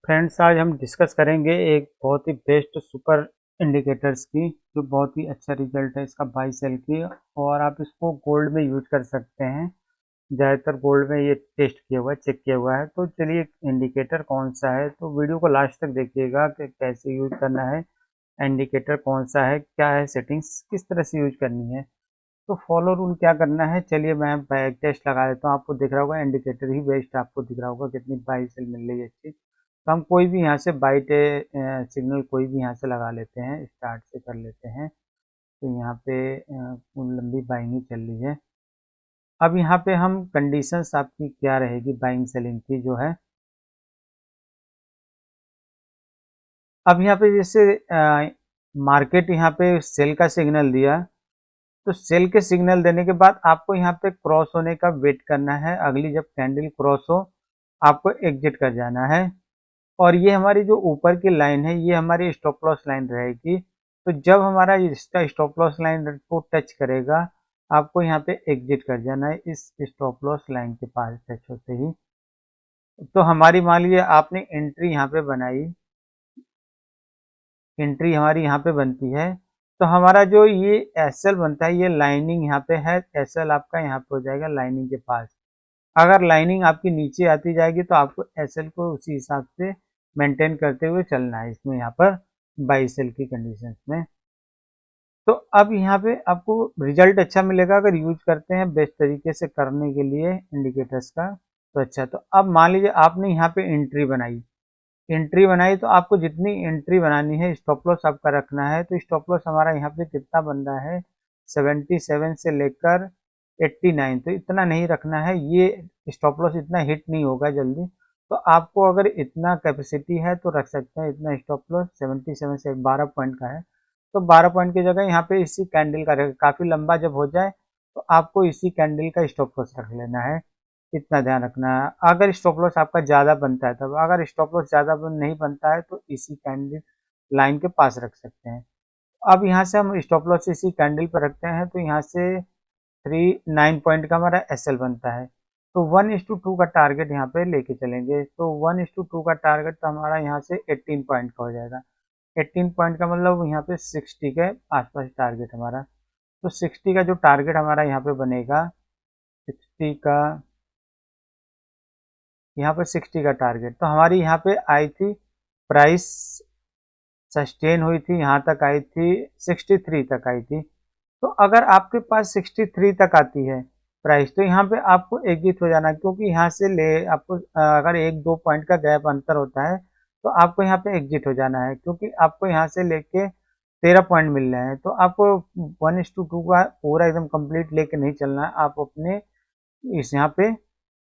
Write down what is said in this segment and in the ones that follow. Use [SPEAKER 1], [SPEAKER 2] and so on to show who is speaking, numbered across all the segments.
[SPEAKER 1] Friends, आज हम discuss करेंगे एक बहुत ही बेस्ट सुपर इंडिकेटर्स की, जो बहुत ही अच्छा रिजल्ट है इसका बाई सेल की। और आप इसको गोल्ड में यूज कर सकते हैं। ज़्यादातर गोल्ड में ये टेस्ट किया हुआ है, चेक किया हुआ है। तो चलिए, इंडिकेटर कौन सा है, तो वीडियो को लास्ट तक देखिएगा कि कैसे यूज करना है, इंडिकेटर कौन सा है, क्या है सेटिंग्स, किस तरह से यूज करनी है। तो फॉलो रूल क्या करना है, चलिए मैं बैक टेस्ट लगा देता हूँ। आपको दिख रहा होगा इंडिकेटर ही बेस्ट, आपको दिख रहा होगा कितनी बाई सेल मिल रही है अच्छी। तो हम कोई भी यहाँ से बाइट सिग्नल कोई भी यहाँ से लगा लेते हैं, स्टार्ट से कर लेते हैं। तो यहाँ पे लंबी बाइंग ही चल रही है। अब यहाँ पे हम कंडीशंस आपकी क्या रहेगी बाइंग सेलिंग की जो है। अब यहाँ पे जैसे मार्केट यहाँ पे सेल का सिग्नल दिया, तो सेल के सिग्नल देने के बाद आपको यहाँ पे क्रॉस होने का वेट करना है। अगली जब कैंडल क्रॉस हो, आपको एग्जिट कर जाना है। और ये हमारी जो ऊपर की लाइन है, ये हमारी स्टॉप लॉस लाइन रहेगी। तो जब हमारा इसका स्टॉप लॉस लाइन को टच करेगा, आपको यहाँ पे एग्जिट कर जाना है इस स्टॉप लॉस लाइन के पास टच होते ही। तो हमारी मान लीजिए आपने एंट्री यहाँ पे बनाई, एंट्री हमारी यहाँ पे बनती है। तो हमारा जो ये एसएल बनता है, ये लाइनिंग यहाँ पे है, एसएल आपका यहाँ पे हो जाएगा लाइनिंग के पास। अगर लाइनिंग आपकी नीचे आती जाएगी तो आपको एसएल को उसी हिसाब से मेंटेन करते हुए चलना है इसमें, यहाँ पर बाई सेल की कंडीशंस में। तो अब यहाँ पे आपको रिजल्ट अच्छा मिलेगा अगर यूज करते हैं बेस्ट तरीके से करने के लिए इंडिकेटर्स का। तो अच्छा, तो अब मान लीजिए आपने यहाँ पे एंट्री बनाई, एंट्री बनाई तो आपको जितनी एंट्री बनानी है, स्टॉप लॉस आपका रखना है। तो स्टॉप लॉस हमारा यहाँ पे कितना बन रहा है, 77 से लेकर 89। तो इतना नहीं रखना है, ये स्टॉप लॉस इतना हिट नहीं होगा जल्दी। तो आपको अगर इतना कैपेसिटी है तो रख सकते हैं इतना स्टॉप लॉस। 77 से 12 पॉइंट का है, तो 12 पॉइंट की जगह यहाँ पे इसी कैंडल का रहेगा। काफ़ी लंबा जब हो जाए तो आपको इसी कैंडल का स्टॉप लॉस रख लेना है, इतना ध्यान रखना है। अगर स्टॉप लॉस आपका ज़्यादा बनता है तब, अगर स्टॉप लॉस ज़्यादा नहीं बनता है तो इसी कैंडल लाइन के पास रख सकते हैं। अब यहाँ से हम स्टॉप लॉस इसी कैंडल पर रखते हैं, तो यहाँ से 9 पॉइंट का हमारा एसएल बनता है। तो 1:2 का टारगेट यहाँ पे लेके चलेंगे। तो 1:2 का टारगेट तो हमारा यहाँ से 18 पॉइंट का हो जाएगा। 18 पॉइंट का मतलब यहाँ पे 60 के आसपास टारगेट हमारा। तो 60 का जो टारगेट हमारा यहाँ पे बनेगा, 60 का, यहाँ पे 60 का टारगेट तो हमारी यहाँ पे आई थी, प्राइस सस्टेन हुई थी, यहाँ तक आई थी 63 तक आई थी। तो अगर आपके पास 63 तक आती है प्राइस, तो यहाँ पे आपको एग्जिट हो जाना, क्योंकि यहाँ से ले आपको अगर 1-2 पॉइंट का गैप अंतर होता है तो आपको यहाँ पे एग्जिट हो जाना है, क्योंकि आपको यहाँ से लेके 13 पॉइंट मिल रहे हैं। तो आपको 1:2 का पूरा एकदम कंप्लीट लेके नहीं चलना है। आप अपने इस यहाँ पे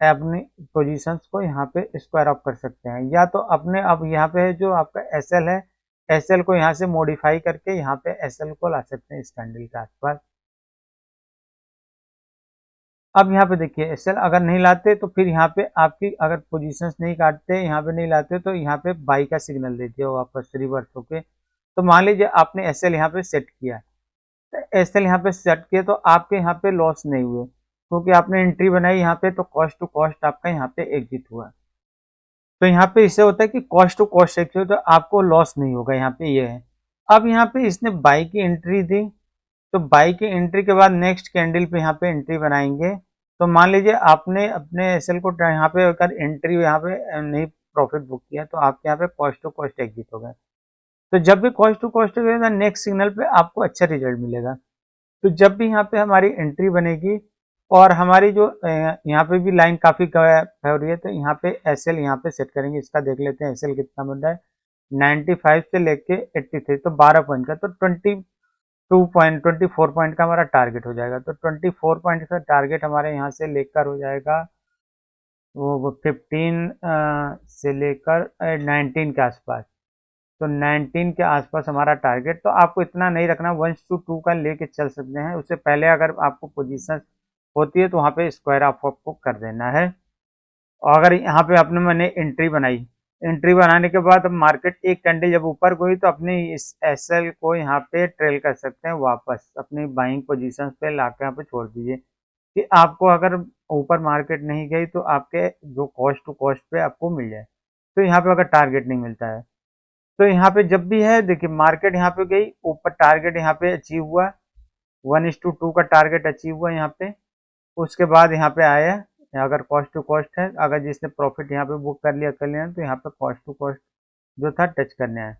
[SPEAKER 1] अपनी पोजीशंस को यहाँ पे स्क्वायर ऑफ कर सकते हैं, या तो अपने अब यहाँ पे जो आपका एसएल है, एसएल को यहाँ से मॉडिफाई करके यहाँ पे एसएल को ला सकते हैं इस कैंडल के आसपास। अब यहाँ पे देखिए, एसएल अगर नहीं लाते तो फिर यहाँ पे आपकी अगर पोजीशंस नहीं काटते, यहाँ पे नहीं लाते, तो यहाँ पे बाई का सिग्नल देती है वापस रिवर्स होके। तो मान लीजिए आपने एसएल यहाँ पे सेट किया, एसएल यहाँ पे सेट किया, तो आपके यहाँ पे लॉस नहीं हुए, क्योंकि आपने एंट्री बनाई यहाँ पे, तो कॉस्ट टू कॉस्ट आपका यहाँ पे एग्जिट हुआ। तो यहाँ पे इससे होता है कि कॉस्ट टू कॉस्ट एग्जिट, तो आपको लॉस नहीं होगा, यहाँ पे ये है। अब यहाँ पे इसने बाई की एंट्री दी, तो बाई की एंट्री के बाद नेक्स्ट कैंडल पे यहाँ पे एंट्री बनाएंगे। तो मान लीजिए आपने अपने एसएल को यहाँ पे अगर एंट्री यहाँ पे नहीं प्रॉफिट बुक किया, तो आपके यहाँ पे कॉस्ट टू कॉस्ट एग्जिट हो गए। तो जब भी कॉस्ट टू कॉस्ट होगा, नेक्स्ट सिग्नल पे आपको अच्छा रिजल्ट मिलेगा। तो जब भी यहाँ पे हमारी एंट्री बनेगी और हमारी जो यहाँ पे भी लाइन काफ़ी हो रही है, तो यहाँ पे एसएल यहाँ पे सेट करेंगे। इसका देख लेते हैं एसएल कितना बन रहा है, 95 से लेके 83, तो 12 पॉइंट का, तो 24 पॉइंट का हमारा टारगेट हो जाएगा। तो 24 पॉइंट का टारगेट हमारे यहाँ से लेकर हो जाएगा वो 15 से लेकर 19 के आसपास। तो 19 के आसपास हमारा टारगेट। तो आपको इतना नहीं रखना, 1:2 का लेके चल सकते हैं। उससे पहले अगर आपको पोजीशन होती है तो वहाँ पे स्क्वायर ऑफ आपको कर देना है। और अगर यहाँ पे आपने मैंने एंट्री बनाई, एंट्री बनाने के बाद अब मार्केट एक कैंडल जब ऊपर गई, तो अपने इस एसएल को यहाँ पे ट्रेल कर सकते हैं, वापस अपनी बाइंग पोजीशन पे ला के यहाँ पे छोड़ दीजिए। कि आपको अगर ऊपर मार्केट नहीं गई तो आपके जो कॉस्ट टू कॉस्ट पे आपको मिल जाए। तो यहाँ पे अगर टारगेट नहीं मिलता है तो यहाँ पे जब भी है देखिए मार्केट यहाँ पे गई ऊपर, टारगेट यहाँ पे अचीव हुआ, 1:2 का टारगेट अचीव हुआ यहाँ पे। उसके बाद यहाँ पे आया, अगर कॉस्ट टू कॉस्ट है, अगर जिसने प्रॉफिट यहाँ पे बुक कर लिया तो यहाँ पे कॉस्ट टू कॉस्ट जो था टच करने आया।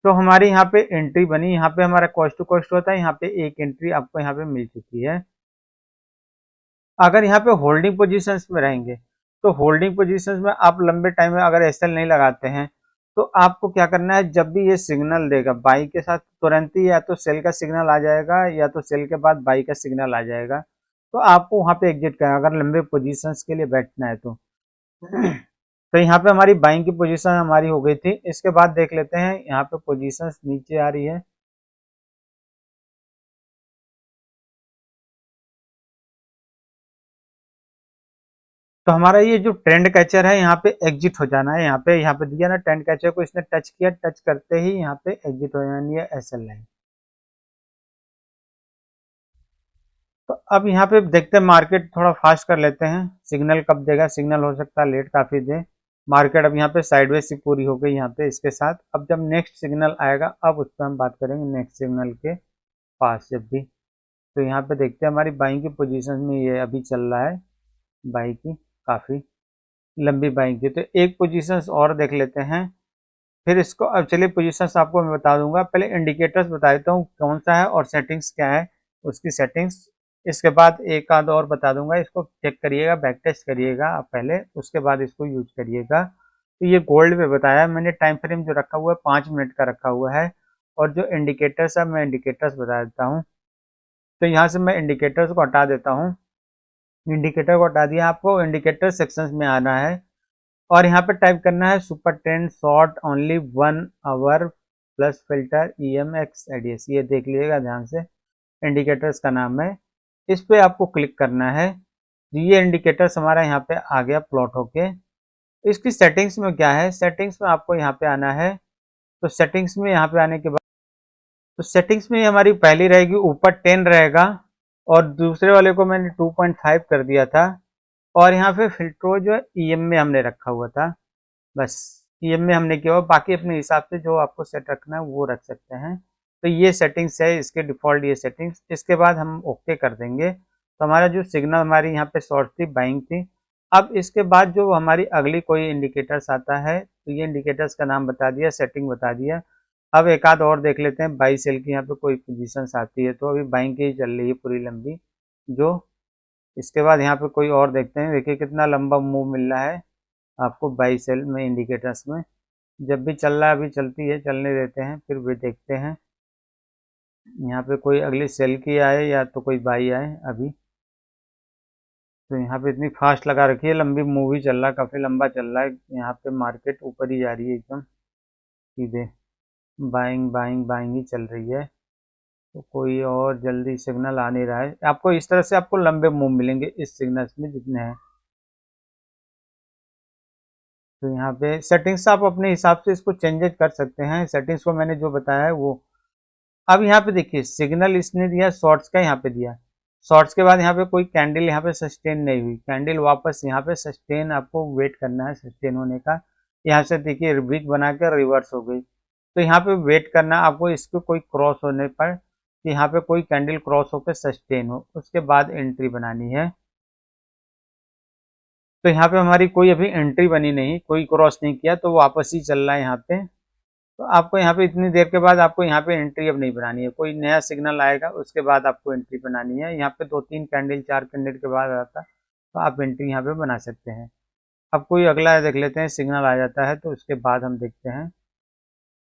[SPEAKER 1] तो हमारी यहाँ पे एंट्री बनी, यहाँ पे हमारा कॉस्ट टू कॉस्ट होता है, यहाँ पे एक एंट्री आपको यहाँ पे मिल चुकी है। अगर यहाँ पे होल्डिंग पोजीशंस में रहेंगे तो होल्डिंग पोजीशंस में आप लंबे टाइम में अगर एसएल नहीं लगाते हैं तो आपको क्या करना है, जब भी ये सिग्नल देगा बाई के साथ तुरंत ही या तो सेल का सिग्नल आ जाएगा या तो सेल के बाद बाई का सिग्नल आ जाएगा, तो आपको वहां पे एग्जिट करना अगर लंबे पोजीशंस के लिए बैठना है तो। तो यहाँ पे हमारी बाइंग की पोजीशन हमारी हो गई थी। इसके बाद देख लेते हैं यहाँ पे पोजीशंस नीचे आ रही है। तो हमारा ये जो ट्रेंड कैचर है यहाँ पे एग्जिट हो जाना है। यहाँ पे दिया ना ट्रेंड कैचर को, इसने टच किया, टच करते ही यहाँ पे एग्जिट हो जानी है एसएल लाइन। तो अब यहाँ पे देखते हैं मार्केट थोड़ा फास्ट कर लेते हैं, सिग्नल कब देगा, सिग्नल हो सकता है लेट काफी दे। मार्केट अब यहाँ पे साइडवेज सी पूरी हो गई यहाँ पे इसके साथ। अब जब नेक्स्ट सिग्नल आएगा अब उस पर हम बात करेंगे नेक्स्ट सिग्नल के पास जब भी। तो यहाँ पे देखते हैं हमारी बाइंग की पोजीशन में ये अभी चल रहा है, बाई की काफी लंबी बाइंग की। तो एक पोजीशन और देख लेते हैं, फिर इसको अब चलिए पोजीशंस आपको मैं बता दूंगा। पहले इंडिकेटर्स बता देता हूँ कौन सा है और सेटिंग्स क्या है उसकी सेटिंग्स। इसके बाद एक आध और बता दूंगा, इसको चेक करिएगा, बैक टेस्ट करिएगा आप पहले, उसके बाद इसको यूज करिएगा। तो ये गोल्ड पे बताया मैंने, टाइम फ्रेम जो रखा हुआ है 5 मिनट का रखा हुआ है। और जो इंडिकेटर्स है मैं इंडिकेटर्स बता देता हूँ। तो यहाँ से मैं इंडिकेटर्स को हटा देता हूँ। इंडिकेटर को हटा दिया, आपको इंडिकेटर सेक्शंस में आना है और यहाँ पे टाइप करना है super trend short only 1 hour plus filter EMX ADS. ये देख लीजिएगा ध्यान से, इंडिकेटर्स का नाम है। इस पे आपको क्लिक करना है। ये इंडिकेटर्स हमारा यहाँ पे आ गया प्लॉट होके। इसकी सेटिंग्स में क्या है, सेटिंग्स में आपको यहाँ पे आना है। तो सेटिंग्स में यहाँ पे आने के बाद तो सेटिंग्स में हमारी पहली रहेगी ऊपर 10 रहेगा और दूसरे वाले को मैंने 2.5 कर दिया था। और यहाँ पे फिल्टर जो है EM में हमने रखा हुआ था, बस EM में हमने किया हुआ, बाकी अपने हिसाब से जो आपको सेट रखना है वो रख सकते हैं। तो ये सेटिंग्स है इसके डिफ़ॉल्ट, ये सेटिंग्स। इसके बाद हम ओके कर देंगे तो हमारा जो सिग्नल हमारी यहाँ पे शॉर्ट थी, बाइंग थी। अब इसके बाद जो हमारी अगली कोई इंडिकेटर्स आता है तो ये इंडिकेटर्स का नाम बता दिया, सेटिंग बता दिया। अब एक आध और देख लेते हैं, बाई सेल की यहाँ पे कोई पोजीशंस आती है तो अभी बाइंग की ही चल रही है पूरी लंबी जो। इसके बाद यहाँ पे कोई और देखते हैं, देखिए कितना लंबा मूव मिल रहा है आपको बाई सेल में इंडिकेटर्स में। जब भी चल रहा है अभी चलती है, चलने देते हैं फिर भी देखते हैं यहाँ पे कोई अगली सेल की आए या तो कोई बाई आए अभी। तो यहाँ पे इतनी फास्ट लगा रखी है, लंबी मूव ही चल रहा है, काफ़ी लंबा चल रहा है। यहाँ पे मार्केट ऊपर ही जा रही है एकदम सीधे, बाइंग बाइंग बाइंग ही चल रही है। तो कोई और जल्दी सिग्नल आ नहीं रहा है। आपको इस तरह से आपको लंबे मूव मिलेंगे इस सिग्नल्स में जितने हैं। तो यहाँ पे सेटिंग्स आप अपने हिसाब से इसको चेंजेस कर सकते हैं, सेटिंग्स को मैंने जो बताया है वो। अब यहाँ पे देखिए सिग्नल इसने दिया शॉर्ट्स का, यहाँ पे दिया शॉर्ट्स के बाद यहाँ पे कोई कैंडल यहाँ पे सस्टेन नहीं हुई, कैंडल वापस यहाँ पे सस्टेन आपको वेट करना है सस्टेन होने का। यहाँ से देखिए वीक बना के रिवर्स हो गई, तो यहाँ पे वेट करना आपको, इसको कोई क्रॉस होने पर कि यहाँ पे कोई कैंडल क्रॉस होकर सस्टेन हो, उसके बाद एंट्री बनानी है। तो यहाँ पे हमारी कोई अभी एंट्री बनी नहीं, कोई क्रॉस नहीं किया तो वापस ही चल रहा है यहाँ पे। तो आपको यहाँ पे इतनी देर के बाद आपको यहाँ पे एंट्री अब नहीं बनानी है, कोई नया सिग्नल आएगा उसके बाद आपको एंट्री बनानी है। यहाँ पे 2-3 कैंडल 4 कैंडल के बाद आता तो आप एंट्री यहाँ पे बना सकते हैं। अब कोई अगला देख लेते हैं, सिग्नल आ जाता है तो उसके बाद हम देखते हैं।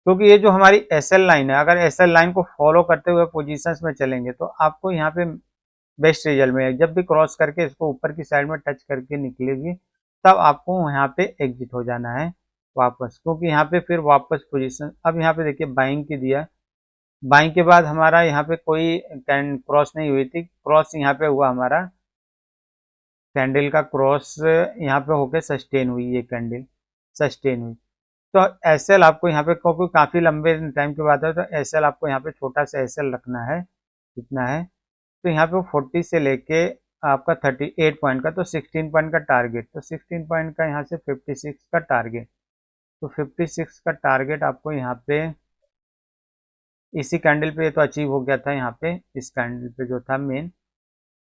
[SPEAKER 1] क्योंकि ये जो हमारी एसएल लाइन है, अगर एसएल लाइन को फॉलो करते हुए पोजीशंस में चलेंगे तो आपको यहाँ पे बेस्ट रिजल्ट मिलेगा। जब भी क्रॉस करके इसको ऊपर की साइड में टच करके निकलेगी तब आपको यहाँ पे एग्जिट हो जाना है वापस, क्योंकि यहाँ पे फिर वापस पोजीशन। अब यहाँ पे देखिए बाइंग की दिया, बाइंग के बाद हमारा यहाँ पे कोई क्रॉस नहीं हुई थी, क्रॉस यहाँ पे हुआ हमारा, कैंडल का क्रॉस यहाँ पे होके सस्टेन हुई, ये कैंडल सस्टेन हुई। तो एसएल आपको यहाँ पे, क्योंकि काफ़ी लंबे टाइम के बाद है तो एसएल आपको यहाँ पे छोटा सा एसएल रखना है, कितना है तो यहाँ पे 40 से लेके आपका 38 पॉइंट का, तो 16 पॉइंट का टारगेट, तो 16 पॉइंट का यहाँ से 56 का टारगेट। तो 56 का टारगेट आपको यहाँ पे इसी कैंडल पे तो अचीव हो गया था, यहाँ पे इस कैंडल पे जो था मेन,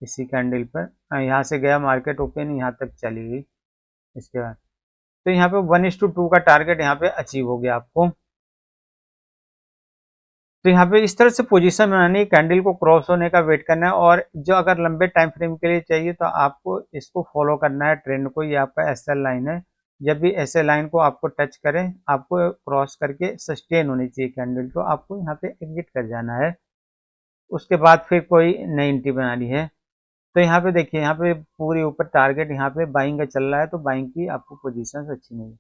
[SPEAKER 1] इसी कैंडल पर यहाँ से गया मार्केट ओपन, यहाँ तक चली गई इसके बाद। तो यहाँ पे 1:2 का टारगेट यहाँ पे अचीव हो गया आपको। तो यहाँ पे इस तरह से पोजीशन बनानी है, कैंडल को क्रॉस होने का वेट करना है, और जो अगर लंबे टाइम फ्रेम के लिए चाहिए तो आपको इसको फॉलो करना है ट्रेंड को। ये आपका एसएल लाइन है, जब भी एसएल लाइन को आपको टच करें, आपको क्रॉस करके सस्टेन होनी चाहिए कैंडल, तो आपको यहाँ पे एग्जिट कर जाना है, उसके बाद फिर कोई नई एंट्री बनानी है। तो यहाँ पे देखिए, यहाँ पे पूरी ऊपर टारगेट यहाँ पे बाइंग का चल रहा है, तो बाइंग की आपको पोजीशन अच्छी नहीं है।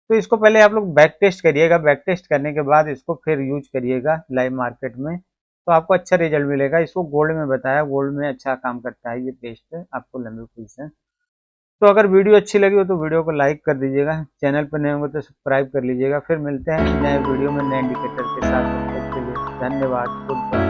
[SPEAKER 1] तो इसको पहले आप लोग बैक टेस्ट करिएगा, बैक टेस्ट करने के बाद इसको फिर यूज करिएगा लाइव मार्केट में, तो आपको अच्छा रिजल्ट मिलेगा। इसको गोल्ड में बताया, गोल्ड में अच्छा काम करता है, ये बेस्ट है आपको लंबी पोजीशन। तो अगर वीडियो अच्छी लगी हो तो वीडियो को लाइक कर दीजिएगा, चैनल पर नए होंगे तो सब्सक्राइब कर लीजिएगा। फिर मिलते हैं नए वीडियो में नए इंडिकेटर के साथ, तब तक के लिए धन्यवाद। Good bye.